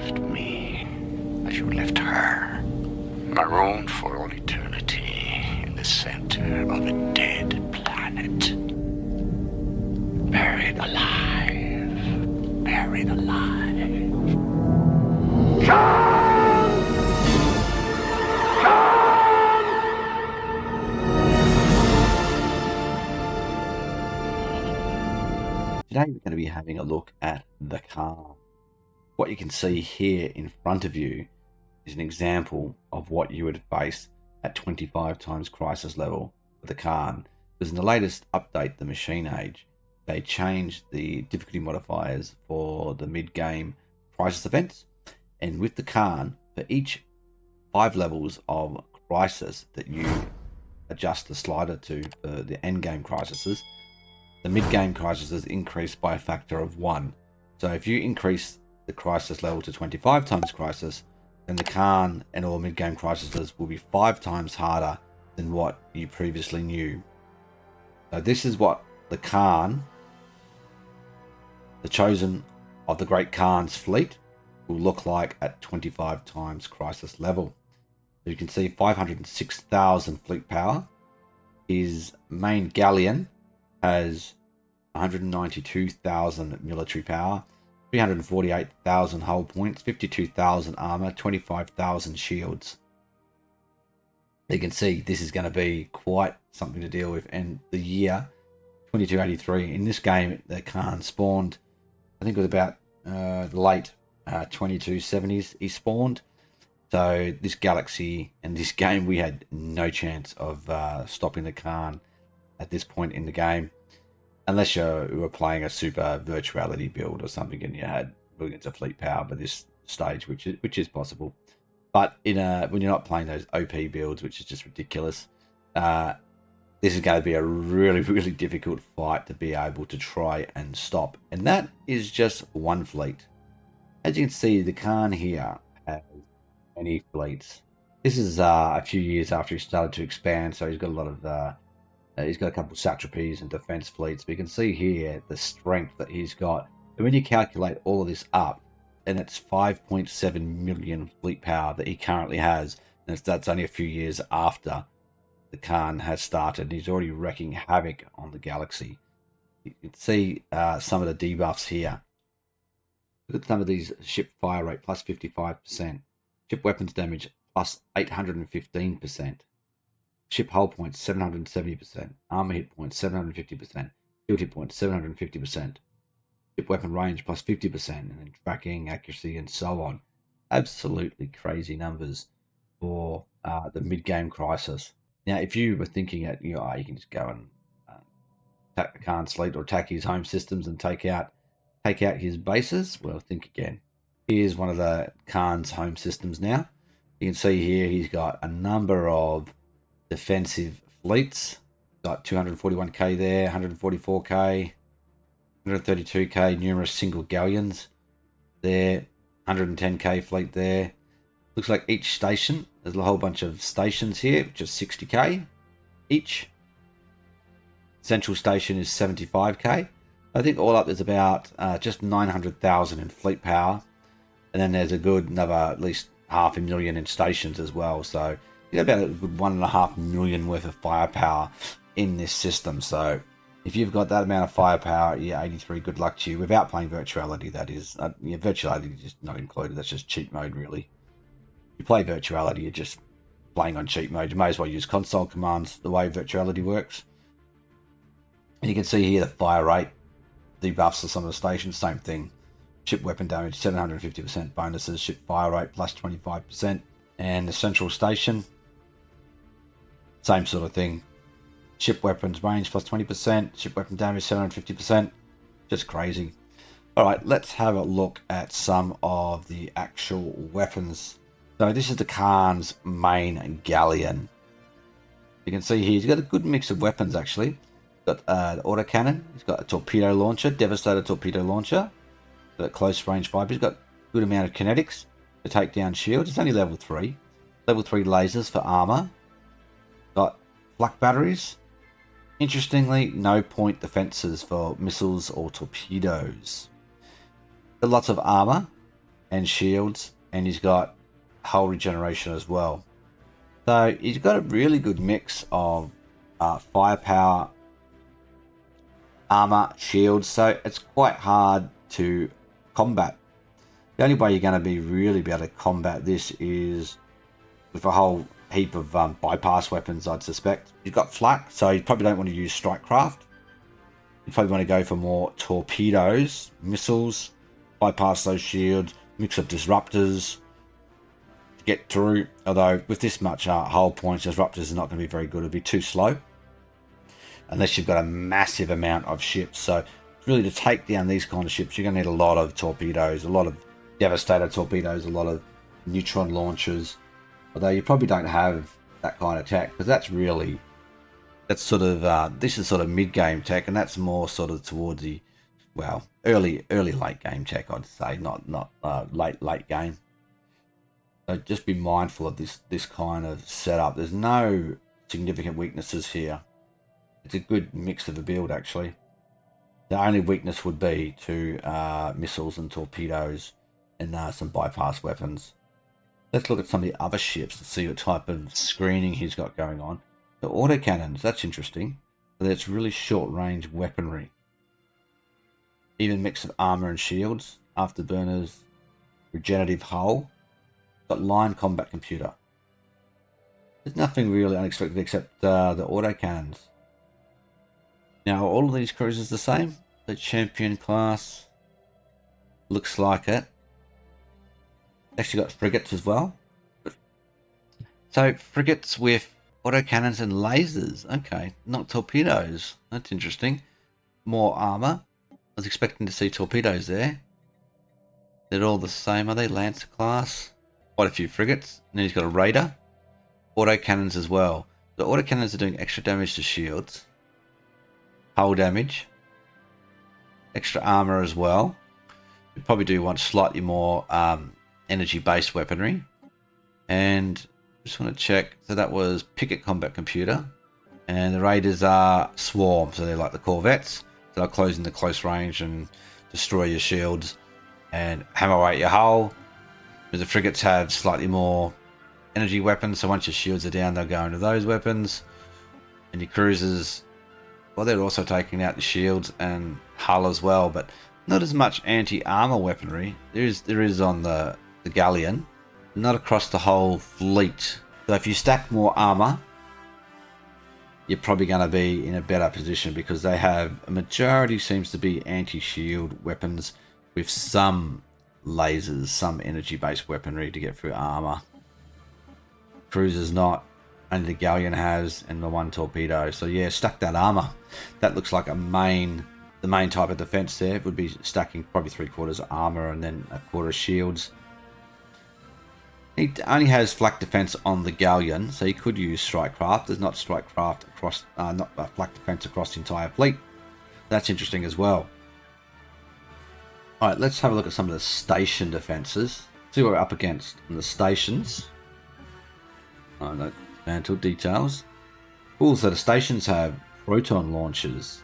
left me, as you left her, marooned for all eternity in the center of a dead planet. Buried alive. Buried alive. Come! Come! Today we're going to be having a look at the Khan. What you can see here in front of you is an example of what you would face at 25 times crisis level for the Khan. Because in the latest update, the Machine Age, they changed the difficulty modifiers for the mid-game crisis events. And with the Khan, for each 5 levels of crisis that you adjust the slider to for the end-game crises, the mid-game crises increase by a factor of 1. So if you increase the crisis level to 25 times crisis, then the Khan and all mid-game crises will be 5 times harder than what you previously knew. So this is what the Khan, the chosen of the Great Khan's fleet, will look like at 25 times crisis level. So you can see 506,000 fleet power. His main galleon has 192,000 military power, 348,000 hull points, 52,000 armor, 25,000 shields. You can see this is going to be quite something to deal with. And the year 2283 in this game, the Khan spawned, I think it was about the late 2270s he spawned. So this galaxy and this game, we had no chance of stopping the Khan at this point in the game, unless you were playing a super virtuality build or something and you had billions of fleet power by this stage, which is possible. But when you're not playing those OP builds, which is just ridiculous, this is going to be a really, really difficult fight to be able to try and stop. And that is just one fleet. As you can see, the Khan here has many fleets. This is a few years after he started to expand, so he's got a lot of he's got a couple of satrapies and defense fleets. But you can see here the strength that he's got. And when you calculate all of this up, and it's 5.7 million fleet power that he currently has, and that's only a few years after the Khan has started. He's already wreaking havoc on the galaxy. You can see some of the debuffs here. Look at some of these: ship fire rate plus 55%, ship weapons damage plus 815%. Ship hull points 770%, armor hit points 750%, shield hit points 750%, ship weapon range plus 50%, and then tracking, accuracy, and so on. Absolutely crazy numbers for the mid-game crisis. Now, if you were thinking that you can just go and attack the Khan's fleet or attack his home systems and take out his bases, well, think again. Here's one of the Khan's home systems now. You can see here he's got a number of defensive fleets. Got 241k there, 144k, 132k, numerous single galleons there, 110k fleet there. Looks like each station, there's a whole bunch of stations here, which is 60k each. Central station is 75k. I think all up there's about just 900,000 in fleet power, and then there's a good another at least 500,000 in stations as well. So you got about a good 1.5 million worth of firepower in this system. So if you've got that amount of firepower, yeah, 83, good luck to you. Without playing virtuality, that is. Virtuality is just not included. That's just cheat mode, really. If you play virtuality, you're just playing on cheat mode. You may as well use console commands the way virtuality works. And you can see here the fire rate, debuffs of some of the stations, same thing. Ship weapon damage, 750% bonuses. Ship fire rate, plus 25%. And the central station, same sort of thing. Ship weapons range plus 20%. Ship weapon damage 750%. Just crazy. Alright, let's have a look at some of the actual weapons. So this is the Khan's main galleon. You can see here he's got a good mix of weapons actually. He's got the autocannon. He's got a torpedo launcher, devastator torpedo launcher. Got close range fire. He's got a good amount of kinetics to take down shields. It's only level 3. Level 3 lasers for armor. Got flak batteries. Interestingly, no point defenses for missiles or torpedoes. Got lots of armor. and shields, and he's got hull regeneration as well. So he's got a really good mix of firepower, armor, shields, so it's quite hard to combat. The only way you're going to be able to combat this is with a whole heap of bypass weapons, I'd suspect. You've got flak, so you probably don't want to use strikecraft. You probably want to go for more torpedoes, missiles, bypass those shields, mix of disruptors to get through. Although with this much hull points, disruptors are not going to be very good. It'll be too slow unless you've got a massive amount of ships. So really, to take down these kind of ships, you're going to need a lot of torpedoes, a lot of devastator torpedoes, a lot of neutron launchers. Although you probably don't have that kind of tech, because that's sort of this is sort of mid-game tech, and that's more sort of towards the early late game tech, I'd say, not late game. So just be mindful of this kind of setup. There's no significant weaknesses here. It's a good mix of a build, actually. The only weakness would be to missiles and torpedoes and some bypass weapons. Let's look at some of the other ships to see what type of screening he's got going on. The autocannons, that's interesting. That's really short-range weaponry. Even mix of armor and shields. Afterburners, regenerative hull. Got line combat computer. There's nothing really unexpected except the autocannons. Now, are all of these cruisers the same? The champion class looks like it. Actually got frigates as well. So frigates with autocannons and lasers. Okay, not torpedoes. That's interesting. More armor. I was expecting to see torpedoes there. They're all the same, are they? Lancer class. Quite a few frigates. And then he's got a raider. Autocannons as well. The autocannons are doing extra damage to shields. Hull damage. Extra armor as well. You probably do want slightly more energy-based weaponry. And just want to check. So that was picket combat computer. And the raiders are swarm. So they're like the corvettes. So they'll close into close range and destroy your shields and hammer away at your hull. But the frigates have slightly more energy weapons. So once your shields are down, they'll go into those weapons. And your cruisers, well, they're also taking out the shields and hull as well. But not as much anti-armor weaponry. There is on the galleon, not across the whole fleet. So if you stack more armor, you're probably going to be in a better position, because they have a majority seems to be anti-shield weapons with some lasers, some energy-based weaponry to get through armor. Cruisers not, only the galleon has, and the one torpedo. So yeah, stack that armor. That looks like the main type of defense there. Would be stacking probably 3/4 armor and then 1/4 shields. He only has flak defense on the galleon, so he could use strikecraft. There's not strikecraft across, not flak defense across the entire fleet. That's interesting as well. All right, let's have a look at some of the station defenses. See what we're up against in the stations. Oh no, mantle details. Cool. So the stations have proton launchers.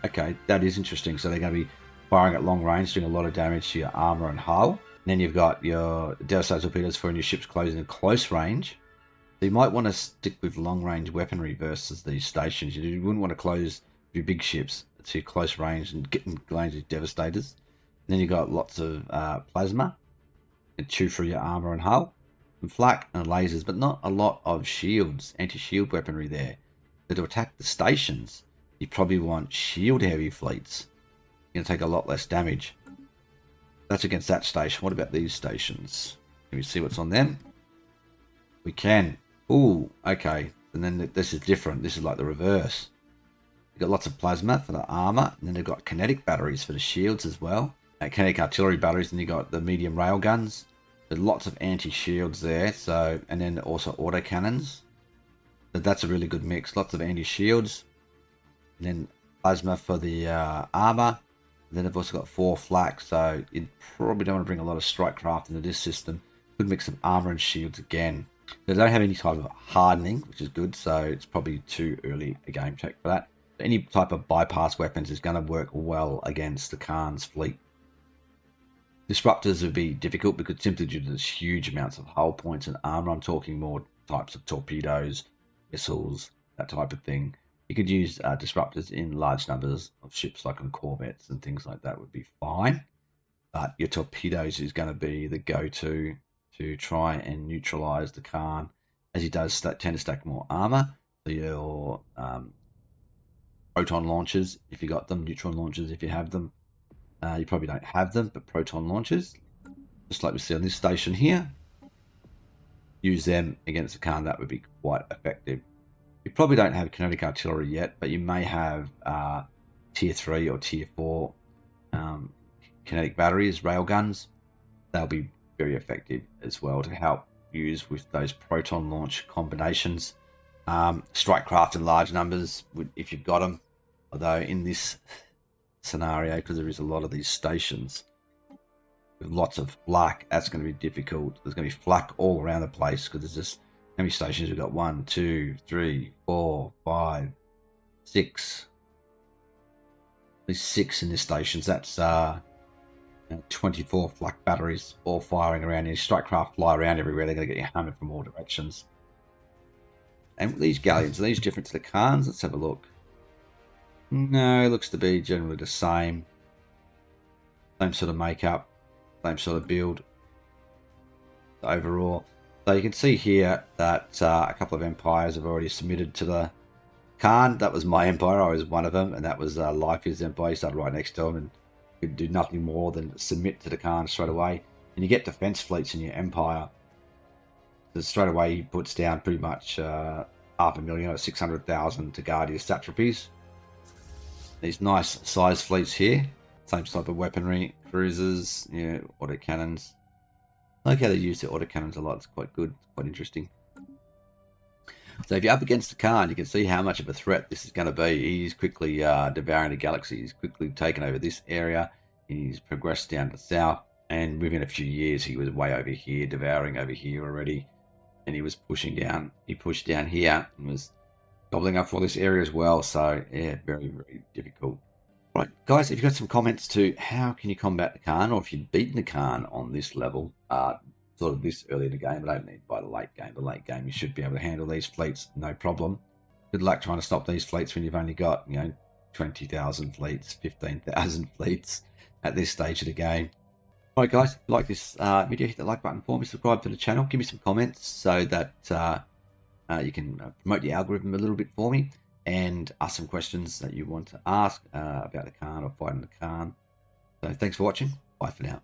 Okay, that is interesting. So they're going to be firing at long range, doing a lot of damage to your armor and hull. And then you've got your devastator torpedoes for when your ship's closing in close range. So you might want to stick with long range weaponry versus these stations. You wouldn't want to close your big ships to close range and get in range with devastators. And then you've got lots of plasma and chew through your armor and hull, and flak and lasers, but not a lot of shields, anti-shield weaponry there. So to attack the stations, you probably want shield heavy fleets. You're going to take a lot less damage. That's against that station. What about these stations? Can we see what's on them? We can. Ooh, okay. And then this is different. This is like the reverse. You've got lots of plasma for the armor, and then they've got kinetic batteries for the shields as well. Kinetic artillery batteries, and you've got the medium rail guns. There's lots of anti-shields there. So, and then also autocannons. So that's a really good mix. Lots of anti-shields. And then plasma for the armor. Then they've also got 4 flak, so you probably don't want to bring a lot of strikecraft into this system. Good mix of armor and shields again. They don't have any type of hardening, which is good, so it's probably too early a game check for that. Any type of bypass weapons is going to work well against the Khan's fleet. Disruptors would be difficult because simply due to this huge amounts of hull points and armor. I'm talking more types of torpedoes, missiles, that type of thing. You could use disruptors in large numbers of ships, like on corvettes and things like that, would be fine. But your torpedoes is going to be the go-to to try and neutralize the Khan, as he does tend to stack more armor. So your proton launchers, if you got them, neutron launchers, if you have them. You probably don't have them, but proton launchers, just like we see on this station here, use them against the Khan. That would be quite effective. You probably don't have kinetic artillery yet, but you may have tier 3 or tier 4 kinetic batteries, railguns. They'll be very effective as well to help use with those proton launch combinations. Strike craft in large numbers, if you've got them. Although in this scenario, because there is a lot of these stations with lots of flak, that's going to be difficult. There's going to be flak all around the place because there's just how many stations we've got? 1, 2, 3, 4, 5, 6. There's 6 in the stations. That's 24 flak batteries all firing around here. Strike craft fly around everywhere. They're going to get you hammered from all directions. And these galleons, are these different to the Khans? Let's have a look. No, it looks to be generally the same. Same sort of makeup, same sort of build overall. So you can see here that a couple of empires have already submitted to the Khan. That was my empire. I was one of them, and that was Life's empire. He started right next to him and could do nothing more than submit to the Khan straight away. And you get defense fleets in your empire. So straight away he puts down pretty much 500,000 or 600,000 to guard his satrapies. These nice size fleets here, same type of weaponry, cruisers, autocannons. I like how they use the autocannons a lot. It's quite good, quite interesting. So if you're up against the Khan, you can see how much of a threat this is going to be. He's quickly devouring the galaxy. He's quickly taken over this area. He's progressed down to the south, and within a few years, he was way over here, devouring over here already. And he was pushing down. He pushed down here and was gobbling up all this area as well. So yeah, very, very difficult. Right, guys, if you've got some comments to how can you combat the Khan, or if you've beaten the Khan on this level, sort of this early in the game, but don't need by the late game. The late game, you should be able to handle these fleets, no problem. Good luck trying to stop these fleets when you've only got, 20,000 fleets, 15,000 fleets at this stage of the game. All right, guys, if you like this video, hit the like button for me, subscribe to the channel, give me some comments so that you can promote the algorithm a little bit for me, and ask some questions that you want to ask about the Khan or fighting the Khan. So thanks for watching. Bye for now.